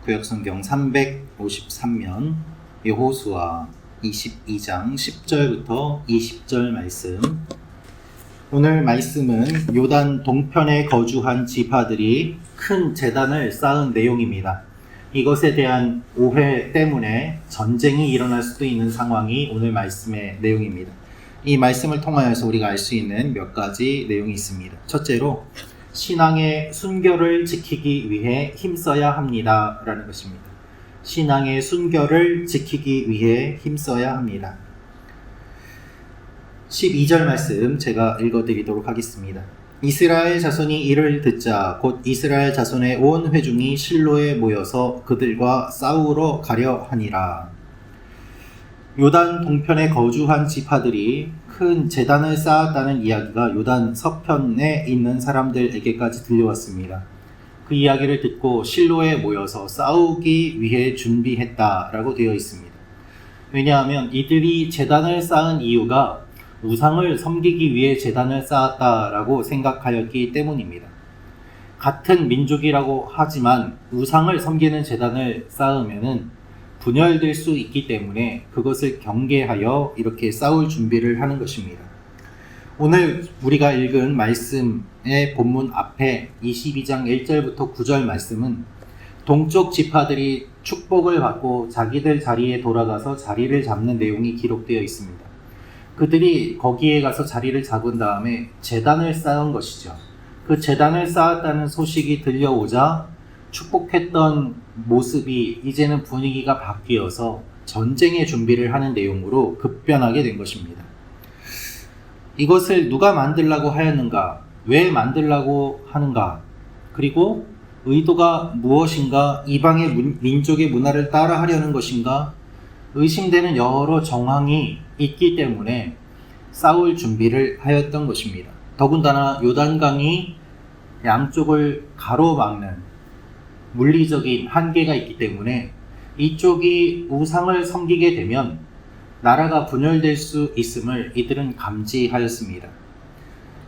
구약성경 353면 여호수아 22장 10절부터 20절 말씀. 오늘 말씀은 요단 동편에 거주한 지파들이 큰 제단을 쌓은 내용입니다. 이것에 대한 오해 때문에 전쟁이 일어날 수도 있는 상황이 오늘 말씀의 내용입니다. 이 말씀을 통하여서 우리가 알 수 있는 몇 가지 내용이 있습니다. 첫째로 신앙의 순결을 지키기 위해 힘써야 합니다 라는 것입니다. 신앙의 순결을 지키기 위해 힘써야 합니다. 12절 말씀 제가 읽어드리도록 하겠습니다. 이스라엘 자손이 이를 듣자 곧 이스라엘 자손의 온 회중이 실로에 모여서 그들과 싸우러 가려 하니라. 요단 동편에 거주한 지파들이 큰 제단을 쌓았다는 이야기가 요단 서편에 있는 사람들에게까지 들려왔습니다. 그 이야기를 듣고 실로에 모여서 싸우기 위해 준비했다라고 되어 있습니다. 왜냐하면 이들이 제단을 쌓은 이유가 우상을 섬기기 위해 제단을 쌓았다라고 생각하였기 때문입니다. 같은 민족이라고 하지만 우상을 섬기는 제단을 쌓으면은 분열될 수 있기 때문에 그것을 경계하여 이렇게 싸울 준비를 하는 것입니다. 오늘 우리가 읽은 말씀의 본문 앞에 22장 1절부터 9절 말씀은 동쪽 지파들이 축복을 받고 자기들 자리에 돌아가서 자리를 잡는 내용이 기록되어 있습니다. 그들이 거기에 가서 자리를 잡은 다음에 제단을 쌓은 것이죠. 그 제단을 쌓았다는 소식이 들려오자 축복했던 모습이 이제는 분위기가 바뀌어서 전쟁의 준비를 하는 내용으로 급변하게 된 것입니다. 이것을 누가 만들라고 하였는가? 왜 만들라고 하는가? 그리고 의도가 무엇인가? 이방의 민족의 문화를 따라하려는 것인가? 의심되는 여러 정황이 있기 때문에 싸울 준비를 하였던 것입니다. 더군다나 요단강이 양쪽을 가로막는 물리적인 한계가 있기 때문에 이쪽이 우상을 섬기게 되면 나라가 분열될 수 있음을 이들은 감지하였습니다.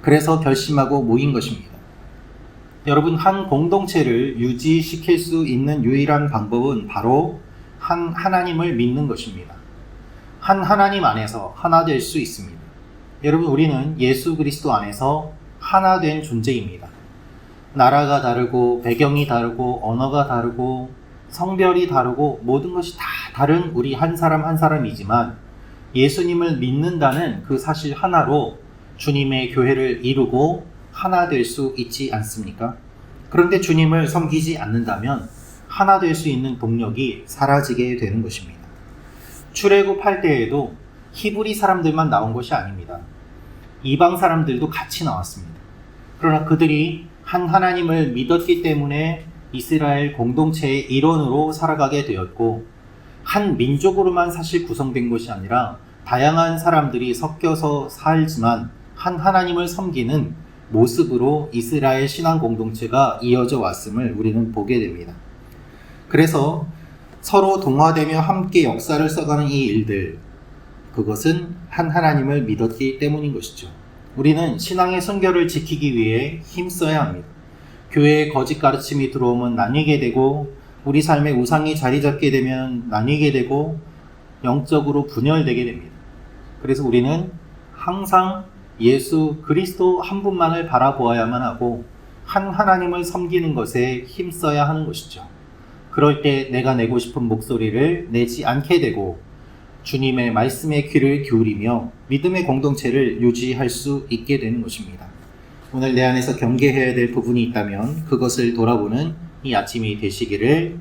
그래서 결심하고 모인 것입니다. 여러분, 한 공동체를 유지시킬 수 있는 유일한 방법은 바로 한 하나님을 믿는 것입니다. 한 하나님 안에서 하나 될 수 있습니다. 여러분, 우리는 예수 그리스도 안에서 하나 된 존재입니다. 나라가 다르고 배경이 다르고 언어가 다르고 성별이 다르고 모든 것이 다 다른 우리 한 사람 한 사람이지만 예수님을 믿는다는 그 사실 하나로 주님의 교회를 이루고 하나 될 수 있지 않습니까? 그런데 주님을 섬기지 않는다면 하나 될 수 있는 동력이 사라지게 되는 것입니다. 출애굽할 때에도 히브리 사람들만 나온 것이 아닙니다. 이방 사람들도 같이 나왔습니다. 그러나 그들이 한 하나님을 믿었기 때문에 이스라엘 공동체의 일원으로 살아가게 되었고, 한 민족으로만 사실 구성된 것이 아니라 다양한 사람들이 섞여서 살지만 한 하나님을 섬기는 모습으로 이스라엘 신앙 공동체가 이어져 왔음을 우리는 보게 됩니다. 그래서 서로 동화되며 함께 역사를 써가는 이 일들, 그것은 한 하나님을 믿었기 때문인 것이죠. 우리는 신앙의 순결을 지키기 위해 힘써야 합니다. 교회에 거짓 가르침이 들어오면 나뉘게 되고, 우리 삶에 우상이 자리 잡게 되면 나뉘게 되고, 영적으로 분열되게 됩니다. 그래서 우리는 항상 예수 그리스도 한 분만을 바라보아야만 하고 한 하나님을 섬기는 것에 힘써야 하는 것이죠. 그럴 때 내가 내고 싶은 목소리를 내지 않게 되고 주님의 말씀에 귀를 기울이며 믿음의 공동체를 유지할 수 있게 되는 것입니다. 오늘 내 안에서 경계해야 될 부분이 있다면 그것을 돌아보는 이 아침이 되시기를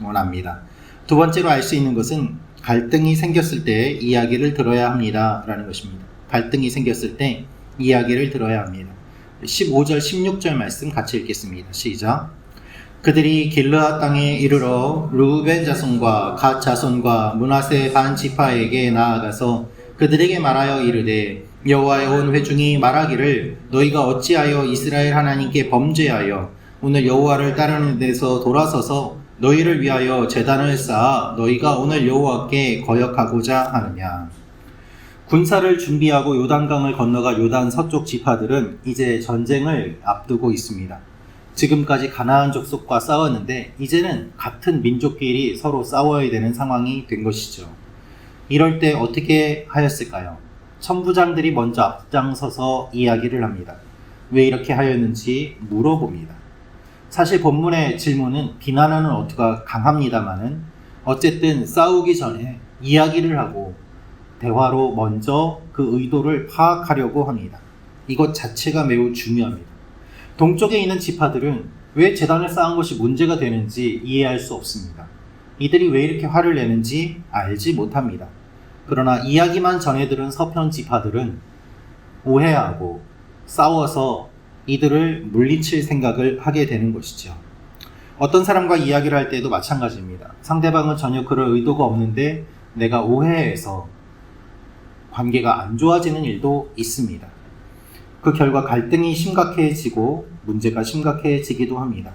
원합니다. 두 번째로 알 수 있는 것은 갈등이 생겼을 때 이야기를 들어야 합니다 라는 것입니다. 갈등이 생겼을 때 이야기를 들어야 합니다. 15절 16절 말씀 같이 읽겠습니다. 시작. 그들이 길르앗 땅에 이르러 르우벤 자손과 갓 자손과 므낫세 반 지파에게 나아가서 그들에게 말하여 이르되 여호와의 온 회중이 말하기를 너희가 어찌하여 이스라엘 하나님께 범죄하여 오늘 여호와를 따르는 데서 돌아서서 너희를 위하여 제단을 쌓아 너희가 오늘 여호와께 거역하고자 하느냐. 군사를 준비하고 요단강을 건너가 요단 서쪽 지파들은 이제 전쟁을 앞두고 있습니다. 지금까지 가나안 족속과 싸웠는데 이제는 같은 민족끼리 서로 싸워야 되는 상황이 된 것이죠. 이럴 때 어떻게 하였을까요? 천부장들이 먼저 앞장서서 이야기를 합니다. 왜 이렇게 하였는지 물어봅니다. 사실 본문의 질문은 비난하는 어투가 강합니다만은 어쨌든 싸우기 전에 이야기를 하고 대화로 먼저 그 의도를 파악하려고 합니다. 이것 자체가 매우 중요합니다. 동쪽에 있는 지파들은 왜 제단을 쌓은 것이 문제가 되는지 이해할 수 없습니다. 이들이 왜 이렇게 화를 내는지 알지 못합니다. 그러나 이야기만 전해들은 서편 지파들은 오해하고 싸워서 이들을 물리칠 생각을 하게 되는 것이죠. 어떤 사람과 이야기를 할 때도 마찬가지입니다. 상대방은 전혀 그럴 의도가 없는데 내가 오해해서 관계가 안 좋아지는 일도 있습니다. 그 결과 갈등이 심각해지고 문제가 심각해지기도 합니다.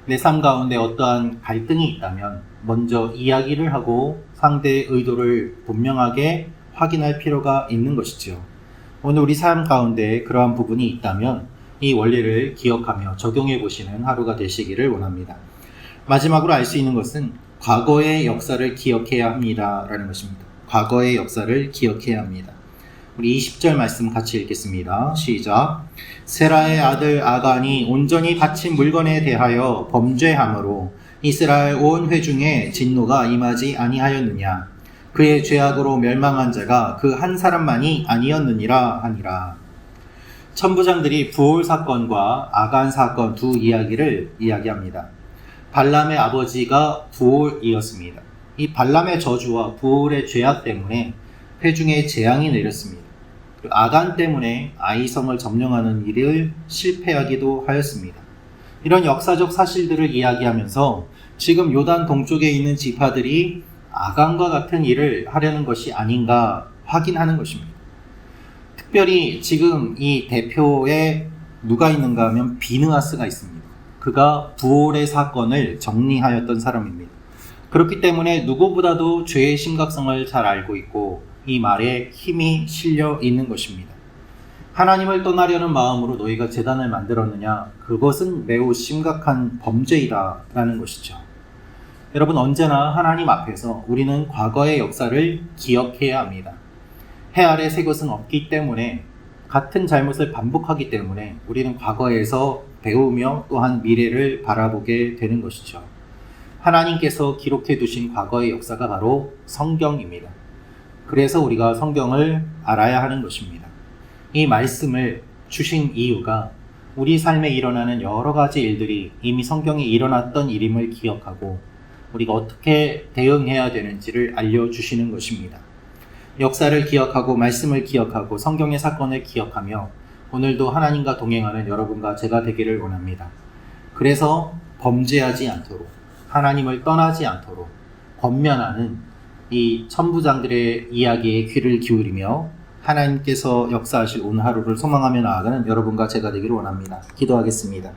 내 삶 가운데 어떠한 갈등이 있다면 먼저 이야기를 하고 상대의 의도를 분명하게 확인할 필요가 있는 것이죠. 오늘 우리 삶 가운데 그러한 부분이 있다면 이 원리를 기억하며 적용해 보시는 하루가 되시기를 원합니다. 마지막으로 알 수 있는 것은 과거의 역사를 기억해야 합니다라는 것입니다. 과거의 역사를 기억해야 합니다. 우리 20절 말씀 같이 읽겠습니다. 시작. 세라의 아들 아간이 온전히 바친 물건에 대하여 범죄함으로 이스라엘 온 회중에 진노가 임하지 아니하였느냐. 그의 죄악으로 멸망한 자가 그 한 사람만이 아니었느니라 하니라. 천부장들이 부올 사건과 아간 사건 두 이야기를 이야기합니다. 발람의 아버지가 부올이었습니다. 이 발람의 저주와 부올의 죄악 때문에 회중에 재앙이 내렸습니다. 아간 때문에 아이성을 점령하는 일을 실패하기도 하였습니다. 이런 역사적 사실들을 이야기하면서 지금 요단 동쪽에 있는 지파들이 아간과 같은 일을 하려는 것이 아닌가 확인하는 것입니다. 특별히 지금 이 대표에 누가 있는가 하면 비느하스가 있습니다. 그가 부올의 사건을 정리하였던 사람입니다. 그렇기 때문에 누구보다도 죄의 심각성을 잘 알고 있고 이 말에 힘이 실려 있는 것입니다. 하나님을 떠나려는 마음으로 너희가 제단을 만들었느냐? 그것은 매우 심각한 범죄이다 라는 것이죠. 여러분, 언제나 하나님 앞에서 우리는 과거의 역사를 기억해야 합니다. 해 아래 새 것은 없기 때문에 같은 잘못을 반복하기 때문에 우리는 과거에서 배우며 또한 미래를 바라보게 되는 것이죠. 하나님께서 기록해 두신 과거의 역사가 바로 성경입니다. 그래서 우리가 성경을 알아야 하는 것입니다. 이 말씀을 주신 이유가 우리 삶에 일어나는 여러 가지 일들이 이미 성경에 일어났던 일임을 기억하고 우리가 어떻게 대응해야 되는지를 알려주시는 것입니다. 역사를 기억하고 말씀을 기억하고 성경의 사건을 기억하며 오늘도 하나님과 동행하는 여러분과 제가 되기를 원합니다. 그래서 범죄하지 않도록 하나님을 떠나지 않도록 권면하는 이 천부장들의 이야기에 귀를 기울이며 하나님께서 역사하실 오늘 하루를 소망하며 나아가는 여러분과 제가 되기를 원합니다. 기도하겠습니다.